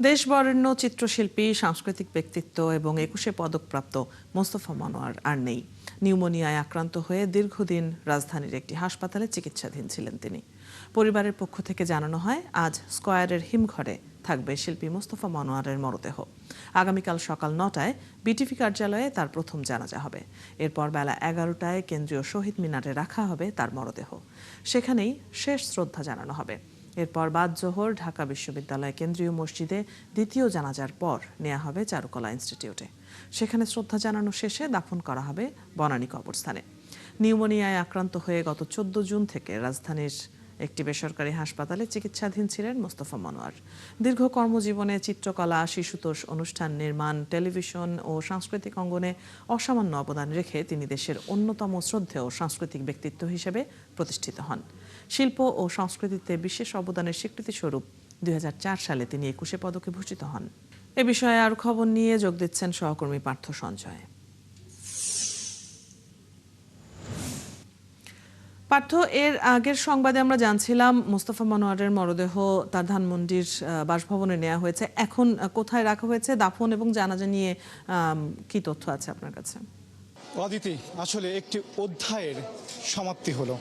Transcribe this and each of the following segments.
দেশবরেণ্য চিত্রশিল্পী, সাংস্কৃতিক ব্যক্তিত্ব এবং ২১শে পদকপ্রাপ্ত মোস্তফা মনোয়ার আর নেই। নিউমোনিয়ায় আক্রান্ত হয়ে দীর্ঘদিন রাজধানীর একটি হাসপাতালে চিকিৎসাধীন ছিলেন তিনি। পরিবারের পক্ষ থেকে জানানো হয়, আজ স্কয়ারের হিমঘরে থাকবে শিল্পী মোস্তফা মনোয়ারের মরদেহ। আগামীকাল সকাল ৯টায় বিটিভি কার্যালয়ে তার প্রথম জানাজা হবে। এরপর বেলা ১১টায় কেন্দ্রীয় শহীদ মিনারে রাখা হবে তার মরদেহ। সেখানেই শেষ শ্রদ্ধা জানানো হবে। এরপর বাদ জোহর ঢাকা বিশ্ববিদ্যালয় কেন্দ্রীয় মসজিদে দ্বিতীয় জানাজার পর নেওয়া হবে চারুকলা ইনস্টিটিউটে। সেখানে শ্রদ্ধা জানানো শেষে দাফন করা হবে বনানী কবরস্থানে। নিউমোনিয়ায় আক্রান্ত হয়ে গত ১৪ জুন থেকে রাজধানীর একটি বেসরকারি হাসপাতালে চিকিৎসাধীন ছিলেন মোস্তফা মনোয়ার। দীর্ঘ কর্মজীবনে চিত্রকলা, শিশুতোষ অনুষ্ঠান নির্মাণ, টেলিভিশন ও সাংস্কৃতিক অঙ্গনে অসামান্য অবদান রেখে তিনি দেশের অন্যতম শ্রদ্ধেয় সাংস্কৃতিক ব্যক্তিত্ব হিসেবে প্রতিষ্ঠিত হন। শিল্প ও সংস্কৃতিতে বিশেষ অবদানের স্বীকৃতিস্বরূপ ২০০৪ সালে তিনি ২১শে পদকে ভূষিত হন। এ বিষয়ে আরও খবর নিয়ে যোগ দিচ্ছেন সহকর্মী পার্থ সঞ্জয়। পার্থ, এর আগের সংবাদে আমরা জানছিলাম মোস্তফা মনোয়ারের মরদেহ তার ধানমন্ডির বাসভবনে নেওয়া হয়েছে। এখন কোথায় রাখা হয়েছে, দাফন এবং জানাজা নিয়ে কি তথ্য আছে আপনার কাছে? অদিতি, আসলে একটি অধ্যায়ের সমাপ্তি হলো।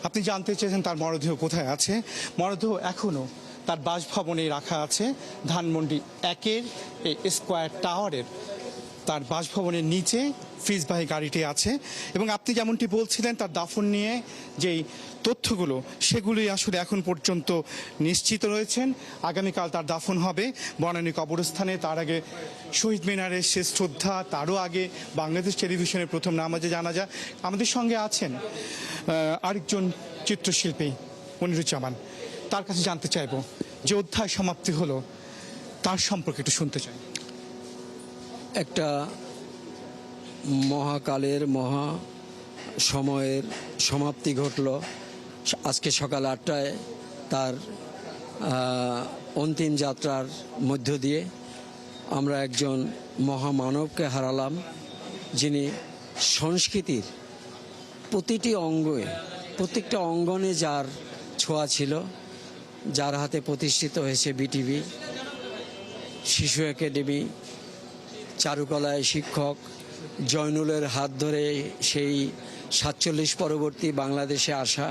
আপনি জানতে চেয়েছেন তার মরদেহ কোথায় আছে। মরদেহ এখনো তার বাসভবনে রাখা আছে। ধানমন্ডি ১-এর স্কয়ার টাওয়ারের তার বাসভবনের নিচে ফ্রিজবাহী গাড়িটি আছে। এবং আপনি যেমনটি বলছিলেন, তার দাফন নিয়ে যেই তথ্যগুলো, সেগুলোই আসলে এখন পর্যন্ত নিশ্চিত রয়েছেন। আগামীকাল তার দাফন হবে বনানী কবরস্থানে। তার আগে শহীদ মিনারের শেষ শ্রদ্ধা, তারও আগে বাংলাদেশ টেলিভিশনের প্রথম নামাজে জানাজা। আমাদের সঙ্গে আছেন আরেকজন চিত্রশিল্পী মনিরুজ্জামান। তার কাছে জানতে চাইব, যে অধ্যায় সমাপ্তি হলো তার সম্পর্কে একটু শুনতে চাই। একটা মহাকালের মহা সময়ের সমাপ্তি ঘটল আজকে সকাল ৮টায় তার অন্তিম যাত্রার মধ্য দিয়ে। আমরা একজন মহামানবকে হারালাম, যিনি সংস্কৃতির প্রত্যেকটা অঙ্গনে যার ছোঁয়া ছিল, যার হাতে প্রতিষ্ঠিত হয়েছে বিটিভি, শিশু একাডেমি, চারুকলায় শিক্ষক জয়নুলের হাত ধরে সেই ৪৭ পরবর্তী বাংলাদেশে আসা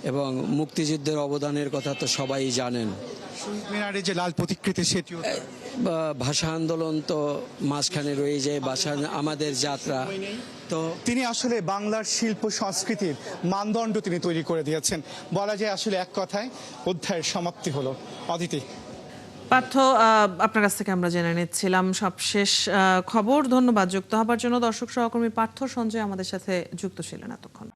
এবং মুক্তিযুদ্ধের অবদানের কথা তো সবাই জানেন। শহীদ মিনারে যে লাল প্রতিকৃতি, সেটিও ভাষা আন্দোলন তো মাঝখানে রয়ে যায়, ভাষা আমাদের যাত্রা। তো তিনি আসলে বাংলার শিল্প সংস্কৃতির মানদণ্ড তিনি তৈরি করে দিয়েছেন। বলা যায় আসলে এক কথায় অধ্যায়ের সমাপ্তি হলো। অদিতি। পার্থ, আপনার কাছ থেকে আমরা জেনে নিচ্ছিলাম সবশেষ খবর। ধন্যবাদ। যুক্ত হবার জন্য দর্শক সহকর্মী পার্থ সঞ্জয় আমাদের সাথে যুক্ত ছিলেন এতক্ষণ।